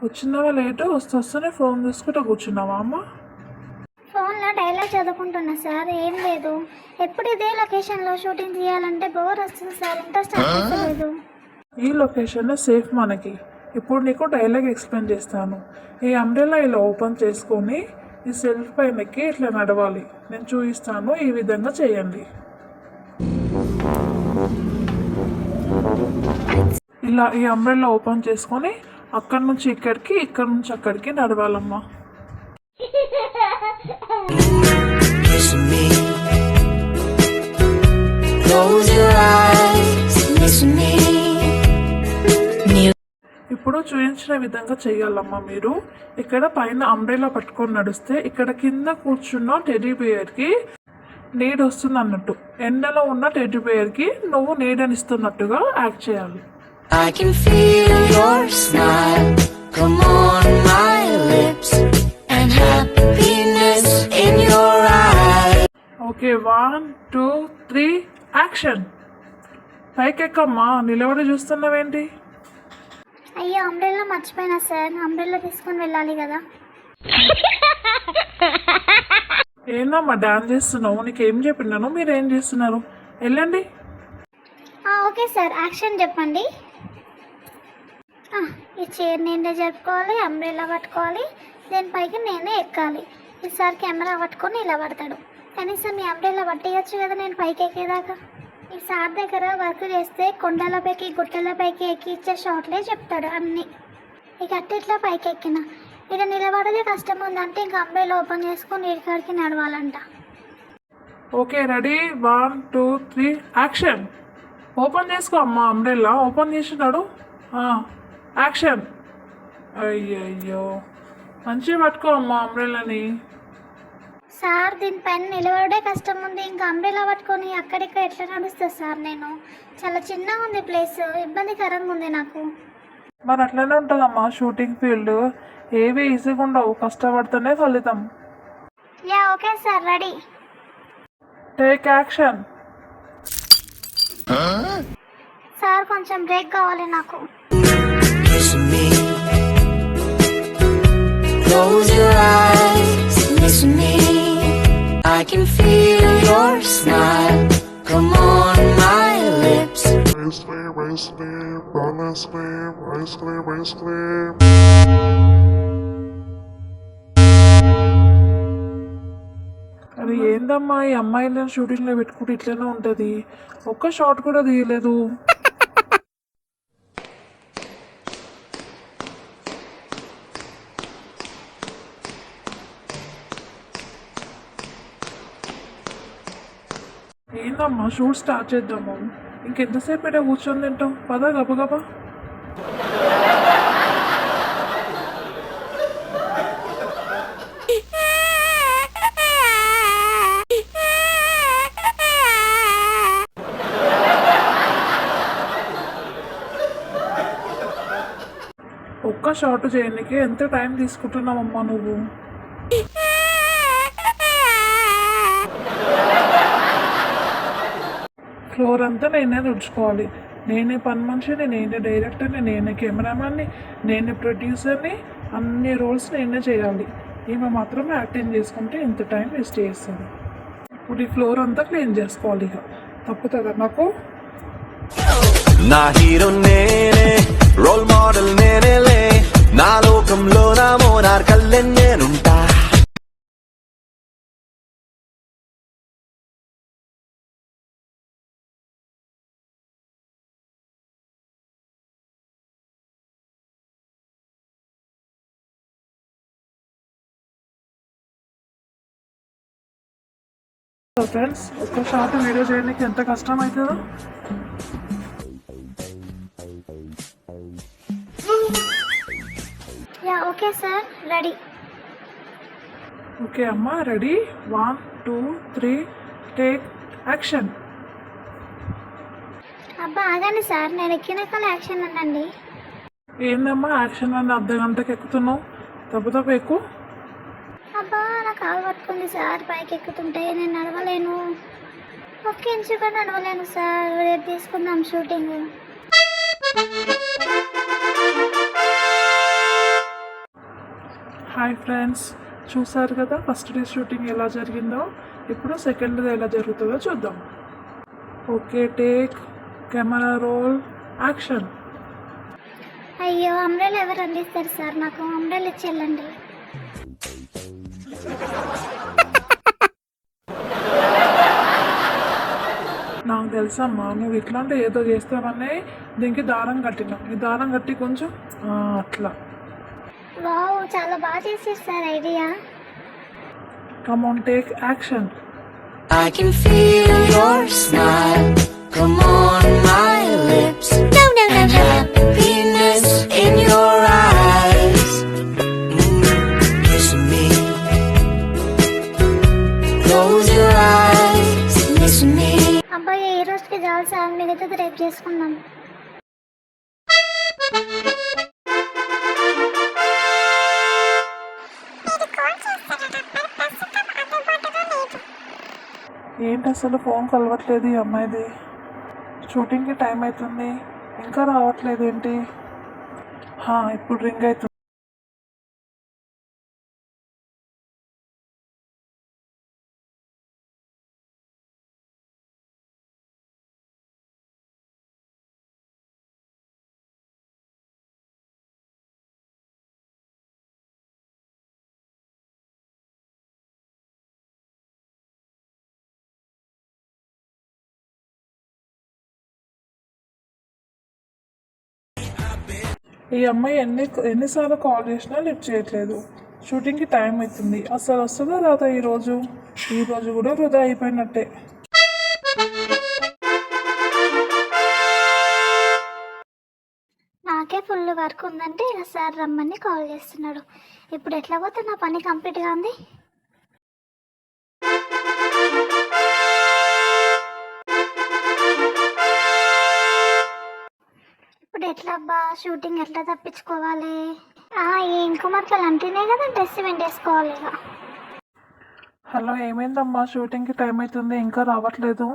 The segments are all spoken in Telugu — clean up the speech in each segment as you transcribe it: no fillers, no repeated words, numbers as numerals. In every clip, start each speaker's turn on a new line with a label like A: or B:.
A: వచ్చినావా లేటు వస్తూనే ఫోన్ చూసుకుంటూ కూర్చున్నావా అమ్మ?
B: ఫోన్లో డైలాగ్ చదువుకుంటున్నా సార్. ఏం లేదు, ఎప్పుడు ఇదే లొకేషన్లో షూటింగ్ చేయాలంటే బోర్ వస్తుంది సార్, ఇంట్రెస్ట్ అనిపించలేదు.
A: ఈ లొకేషన్ సేఫ్ మనకి. ఇప్పుడు నీకు డైలాగ్ ఎక్స్ప్లెయిన్ చేస్తాను. ఈ అంబ్రెల్లా ఇలా ఓపెన్ చేసుకొని ఈ సెల్ఫ్ పైనకి ఇట్లా నడవాలి. నేను చూపిస్తాను, ఈ విధంగా చేయండి. ఇలా ఈ అంబ్రెల్లా ఓపెన్ చేసుకొని అక్కడి నుంచి ఇక్కడికి, ఇక్కడి నుంచి అక్కడికి నడవాలమ్మా. ఇప్పుడు చూపించిన విధంగా చేయాలమ్మా. మీరు ఇక్కడ పైన అంబ్రెల్లా పట్టుకొని నడిస్తే ఇక్కడ కింద కూర్చున్న టెడ్డీ బేర్కి నీడ వస్తుంది అన్నట్టు. ఎండలో ఉన్న టెడ్డీ బేర్కి నువ్వు నీడనిస్తున్నట్టుగా యాక్ట్ చేయాలి.
C: I can feel your smile, come on my lips, and happiness in your eyes.
A: Okay, 1 2 3 action. పైకెక్కమ్మా, నిలబడి చూస్తున్నావేంటి?
B: అయ్యో, అంబ్రెల్లా మర్చిపోయినా సార్. అంబ్రెల్లా తీసుకొని వెళ్ళాలి కదా.
A: ఏందమ్మా డాన్స్ చేస్తున్నావు? నీకేం చెప్పినాను, మీరేం చేస్తున్నారు? వెళ్ళండి.
B: ఓకే సార్, యాక్షన్ చెప్పండి. ఈ చైర్ నేనే జరుపుకోవాలి, అంబ్రెల్లా పట్టుకోవాలి, దీనిపైకి నేనే ఎక్కాలి. ఈసారి కెమెరా పట్టుకొని ఇలా పడతాడు. కనీసం మీ అంబ్రెల్లా పట్టేయచ్చు కదా నేను పైకి ఎక్కేదాకా. ఈ సార్ దగ్గర వర్క్ చేస్తే కొండలపైకి గుట్టలపైకి ఎక్కి ఇచ్చే షాట్లే చెప్తాడు అన్నీ. ఇక అట్టిట్లా పైకి ఎక్కిన ఇక నిలబడదే కష్టం ఉందంటే ఇంక అంబ్రెల్లా ఓపెన్ చేసుకొని ఇక్కడికి నడవాలంట.
A: Okay, ready, 1 2 3 action. ఓపెన్ చేసుకో అమ్మా, అంబ్రెల్లా ఓపెన్ చేసినాడు. యాక్షన్. అయ్యయ్యో, మంచిగా పట్టుకో అమ్మా అంబ్రెల్లాని.
B: సార్, దీనిపైన నిలబడే కష్టం ఉంది, ఇంకా అంబ్రెల్లా పట్టుకొని అక్కడిక్కడ ఎట్లా నడుస్తుంది సార్? నేను చాలా చిన్నగా ఉంది ప్లేస్, ఇబ్బందికరంగా ఉంది నాకు.
A: మరి అట్లనే ఉంటుందమ్మా షూటింగ్ ఫీల్డ్. ఏవి ఈజీగా ఉండవు, కష్టపడితేనే ఫలితం.
B: Yeah okay sir, ready,
A: take action.
B: Sir కొంచెం బ్రేక్ కావాలి నాకు.
C: Kiss me, close your eyes, listen me. I can feel your smile, come on my lips.
D: Ice cream, ball ice cream, ice cream.
A: అది ఏందమ్మా, ఈ అమ్మాయిలను షూటింగ్లో పెట్టుకుంటే ఇట్లనే ఉంటుంది. ఒక్క షాట్ కూడా తీయలేదు. ఏందమ్మా, షూట్ స్టార్ట్ చేద్దాము. ఇంకెంతసేపు అయితే కూర్చొని తింటాం? పద గబగబా. ఒక్క షాట్ చేయడానికి ఎంత టైం తీసుకుంటున్నావమ్మా నువ్వు? ఫ్లోర్ అంతా నేనే తుడుచుకోవాలి. నేనే పని మనిషిని, నేనే డైరెక్టర్ని, నేనే కెమెరామ్యాన్ని, నేనే ప్రొడ్యూసర్ని. అన్ని రోల్స్ నేనే చేయాలి. ఈమె మాత్రం యాక్టింగ్ చేసుకుంటే ఇంత టైం వేస్ట్ చేస్తుంది. ఇప్పుడు ఈ ఫ్లోర్ అంతా క్లీన్ చేసుకోవాలి. ఇక తప్పుతుందా నాకు?
E: నా హీరో నేనే, రోల్ మోడల్ నేనేలే, నా లోకంలో నా మోనార్కల్లే నేనుంటా.
A: ఫ్రెండ్స్, ఒక్క షాట్ వీడియో చేయడానికి ఎంత కష్టం అవుతుందో.
B: Yeah okay sir, ready.
A: Okay అమ్మా, రెడీ, 1 2 3 టేక్ యాక్షన్.
B: అబ్బా ఆగండి సార్, నేను ఎక్కినాక యాక్షన్ అనండి.
A: ఏందమ్మా యాక్షన్ అని అర్ధ గంటకి ఎక్కుతున్నావు? తప్పు ఎక్కువ.
B: అబ్బా నా కాలు పట్టుకుంది సార్, పైకి ఎక్కుతుంటే నేను నడవలేను. ఒక్క ఇంచు కూడా నడవలేను సార్. రేపు తీసుకుందాం షూటింగ్.
A: హాయ్ ఫ్రెండ్స్, చూసారు కదా ఫస్ట్ డే షూటింగ్ ఎలా జరిగిందో. ఇప్పుడు సెకండ్ డే ఎలా జరుగుతుందో చూద్దాం. Okay, take camera roll, action.
B: అయ్యో అంబ్రెల్లా ఎవరు అందిస్తారు సార్? నాకు అంబ్రెల్లా ఇచ్చి వెళ్ళండి.
A: నాకు తెలుసమ్మా, నువ్వు ఇట్లాంటి ఏదో చేస్తావనే దీనికి దారం కట్టినాం. ఈ దారం కట్టి కొంచెం అట్లా.
B: వావ్, చాలా బాగా చేసారు sir idea.
A: Come on, take action.
C: I can feel your smile. Come on, my lips. No, no, no, no. Happiness in your eyes. Kiss me. Close your eyes. Miss me.
B: అబ్బాయి ఈ రోజుకి చాలు సార్, మిగతాది రేపు చేసుకుందాం.
A: ఏంటి అసలు ఫోన్ కలవట్లేదు ఈ అమ్మాయిది? షూటింగ్కి టైం అవుతుంది, ఇంకా రావట్లేదు ఏంటి? ఇప్పుడు రింగ్ అవుతుంది. ఈ అమ్మాయి ఎన్నిసార్లు కాల్ చేసినా లిఫ్ట్ చేయట్లేదు. షూటింగ్కి టైం అవుతుంది, అసలు వస్తుందో రాదా ఈరోజు కూడా వృధా అయిపోయినట్టే.
B: నాకే ఫుల్ వర్క్ ఉందంటే ఇలా సార్ రమ్మని కాల్ చేస్తున్నాడు. ఇప్పుడు ఎట్లా పోతే నా పని కంప్లీట్గా ఉంది. ఇప్పుడు ఎట్లా అబ్బా, షూటింగ్ ఎట్లా తప్పించుకోవాలి? ఈ ఇంకు మరకలు అంటేనే కదా డ్రెస్ వెంటేసుకోవాలి ఇక.
A: హలో, ఏమైందమ్మా? షూటింగ్కి టైం అవుతుంది, ఇంకా రావట్లేదు.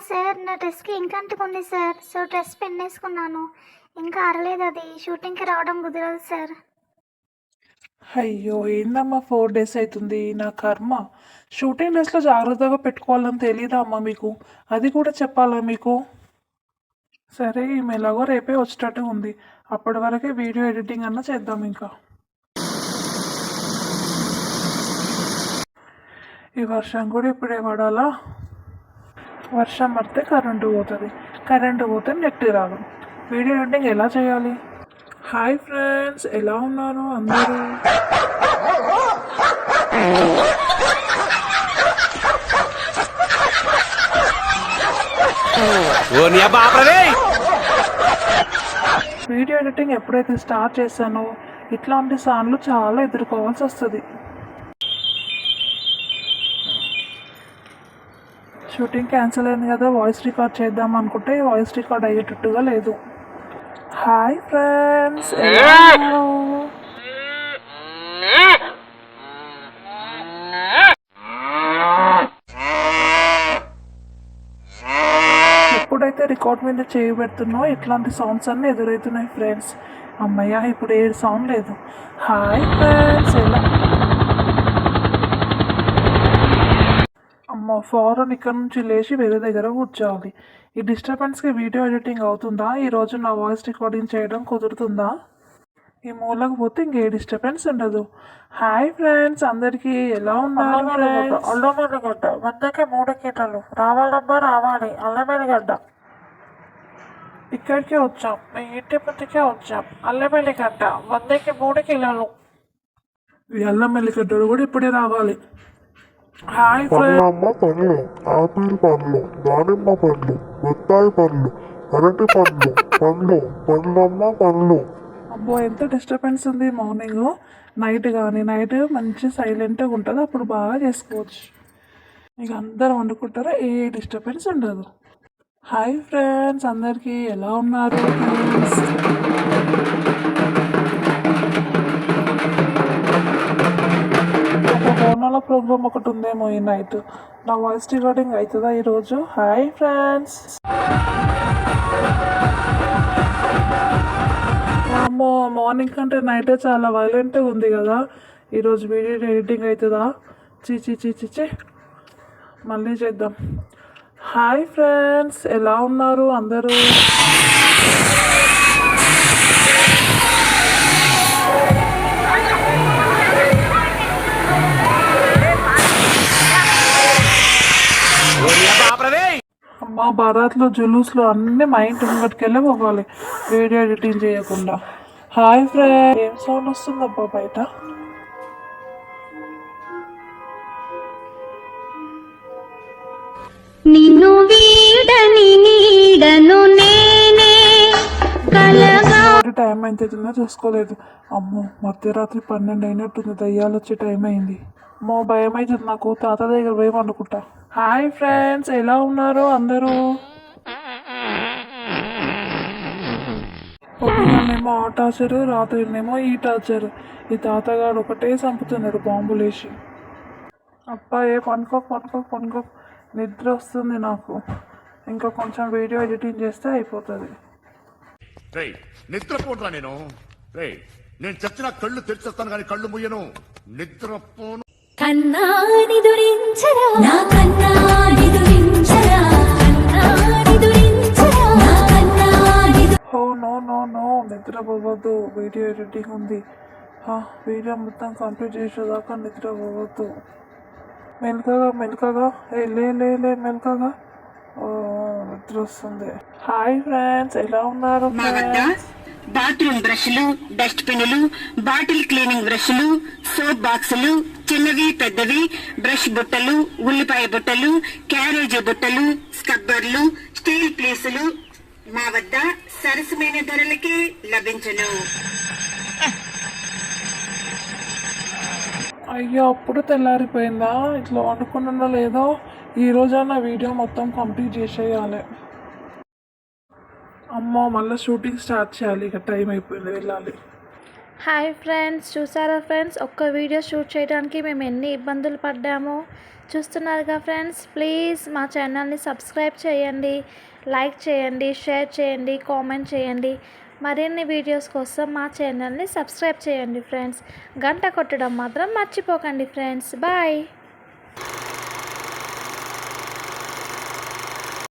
B: సార్, నా డ్రెస్కి ఇంకా అంటుకుంది సార్. సో డ్రెస్ పెన్ వేసుకున్నాను, ఇంకా ఆరలేదు. అది షూటింగ్కి రావడం కుదరదు సార్.
A: అయ్యో, ఏందమ్మా 4 days అవుతుంది. నా కర్మ. షూటింగ్ డ్రెస్లో జాగ్రత్తగా పెట్టుకోవాలని తెలీదా అమ్మా మీకు? అది కూడా చెప్పాలా మీకు? సరే, ఈమె ఎలాగో రేపే వచ్చేటట్టు ఉంది. అప్పటి వరకే వీడియో ఎడిటింగ్ అన్నా చేద్దాం. ఇంకా ఈ వర్షం కూడా ఇప్పుడే పడాలా? వర్షం పడితే కరెంటు పోతుంది, కరెంటు పోతే నెట్ రాదు. వీడియో ఎడిటింగ్ ఎలా చేయాలి? హాయ్ ఫ్రెండ్స్, ఎలా ఉన్నారు అందరూ? వీడియో ఎడిటింగ్ ఎప్పుడైతే స్టార్ట్ చేశానో ఇట్లాంటి సార్లు చాలా ఎదుర్కోవాల్సి వస్తుంది. షూటింగ్ క్యాన్సిల్ అయింది కదా, వాయిస్ రికార్డ్ చేద్దాం అనుకుంటే వాయిస్ రికార్డ్ అయ్యేటట్టుగా లేదు. హాయ్ ఫ్రెండ్స్, ఎప్పుడైతే రికార్డ్ మీద చేయి పెడుతున్నో ఇట్లాంటి సౌండ్స్ అన్నీ ఎదురవుతున్నాయి ఫ్రెండ్స్. అమ్మయ్య, ఇప్పుడు ఏ సౌండ్ లేదు. హాయ్ ఫ్రెండ్స్, ఎలా? అమ్మ, ఫారెన్ ఇక్కడ నుంచి లేచి వేరే దగ్గర కూర్చోవాలి. ఈ డిస్టర్బెన్స్కి వీడియో ఎడిటింగ్ అవుతుందా? ఈరోజు నా వాయిస్ రికార్డింగ్ చేయడం కుదురుతుందా? ఈ మూలకు పోతే ఇంకే డిస్టర్బెన్స్ ఉండదు. హాయ్ ఫ్రెండ్స్, అందరికీ ఎలా ఉన్నారు? అల్లమెల్లిగడ్డ 100కి 3 కిలోలు రావాలమ్మా, రావాలి. అల్లమెల్లిగడ్డ ఇక్కడికే వచ్చాం, మీ ఇంటి ముందుకే వచ్చాం. అల్లమెల్లిగడ్డ 100కి 3 కిలోలు. ఈ అల్లమెల్లిగడ్డలు కూడా ఇప్పుడే రావాలి. హాయ్ ఫ్రెండ్స్,
D: పండ్లమ్మ పండ్లు, ఆపిల్ పండ్లు, దానిమ్మ పండ్లు, బత్తాయి పండ్లు, అరటి పండ్లు, పండ్లమ్మ పండ్లు.
A: అబ్బో, ఎంత డిస్టర్బెన్స్ ఉంది. మార్నింగ్ నైట్ కానీ నైట్ మంచి సైలెంట్గా ఉంటుంది, అప్పుడు బాగా చేసుకోవచ్చు. ఇక అందరూ వండుకుంటారా, ఏ డిస్టర్బెన్స్ ఉండదు. హాయ్ ఫ్రెండ్స్, అందరికీ ఎలా ఉన్నారు? ఒక బోనాల ప్రోగ్రామ్ ఒకటి ఉందేమో ఈ నైట్. నా వాయిస్ రికార్డింగ్ అవుతుందా ఈరోజు? హాయ్ ఫ్రెండ్స్, అమ్మో మార్నింగ్ కంటే నైటే చాలా వైలెంట్గా ఉంది కదా. ఈరోజు వీడియో ఎడిటింగ్ అవుతుందా? చీ. మళ్ళీ చేద్దాం. హాయ్ ఫ్రెండ్స్, ఎలా ఉన్నారు అందరూ? అమ్మ భారత్లో జులూస్లో అన్నీ మా ఇంటి ముంగటికెళ్ళే పోవాలి వీడియో ఎడిటింగ్ చేయకుండా. హాయ్ ఫ్రెండ్, ఏం సౌండ్ వస్తుందబ్బా బయట?
F: నిన్ను వీడని నీడను నేనే కలగా.
A: టైం ఎంత అవుతుందో చూసుకోలేదు. అమ్మో మధ్యరాత్రి 12 అయినట్టుంది. దయ్యాలు వచ్చే టైం అయింది. అమ్మో భయం అవుతుంది నాకు. తాత దగ్గర పోయి వండుకుంటా. హాయ్ ఫ్రెండ్స్, ఎలా ఉన్నారు అందరూ? పొద్దున్నేమో ఆ టార్చరు, రాత్రినేమో ఈ టార్చరు. ఈ తాతగాడు ఒకటే చంపుతున్నాడు బాంబులేసి. అబ్బాయే పనుకో. నిద్ర వస్తుంది నాకు. ఇంకా కొంచెం వీడియో ఎడిటింగ్ చేస్తే అయిపోతుంది.
G: రేయ్ నిద్రపోనురా నేను చచ్చిన కళ్ళు తెరిచేస్తాను కానీ కళ్ళు ముయ్యను. నిద్రపోను.
F: కన్నాని దురించరా నా కన్నాని దురించరా కన్నాని దురించరా నా కన్నాని
A: ఓ నో నిద్రపోవద్దు. వీడియో ఎడిటింగ్ ఉంది. వీడియో మొత్తం కంప్లీట్ చేసేదాకా నిద్రపోవద్దు. మెలకగా లే మెలకగా. ఓ నిద్ర వస్తుంది. హాయ్ ఫ్రెండ్స్, ఎలా ఉన్నారు
H: మా వద్ద బాత్రూమ్ బ్రష్లు, డస్ట్ పిన్నులు, బాటిల్ క్లీనింగ్ బ్రష్లు, సోప్ బాక్సులు, చిన్నవి పెద్దవి, బ్రష్ బుట్టలు, ఉల్లిపాయ బుట్టలు, క్యారేజీ బుట్టలు, స్కబ్బర్లు, స్టీల్ ప్లేసులు మా వద్ద సరసమైన ధరలకే లభించును.
A: అయ్యో అప్పుడు తెల్లారిపోయిందా? ఇట్లా వండుకున్నా లేదో ఈ రోజైనా వీడియో మొత్తం కంప్లీట్ చేసేయాలి. అమ్మో మళ్ళీ షూటింగ్ స్టార్ట్ చేయాలి. ఇక టైం అయిపోయింది, వెళ్ళాలి.
I: హాయ్ ఫ్రెండ్స్, చూసారా ఫ్రెండ్స్, ఒక్క వీడియో షూట్ చేయడానికి మేము ఎన్ని ఇబ్బందులు పడ్డామో చూస్తున్నారుగా ఫ్రెండ్స్. ప్లీజ్ మా ఛానల్ని సబ్స్క్రైబ్ చేయండి, లైక్ చేయండి, షేర్ చేయండి, కామెంట్ చేయండి. మరిన్ని వీడియోస్ కోసం మా ఛానల్ని సబ్స్క్రైబ్ చేయండి ఫ్రెండ్స్. గంట కొట్టడం మాత్రం మర్చిపోకండి ఫ్రెండ్స్. బాయ్.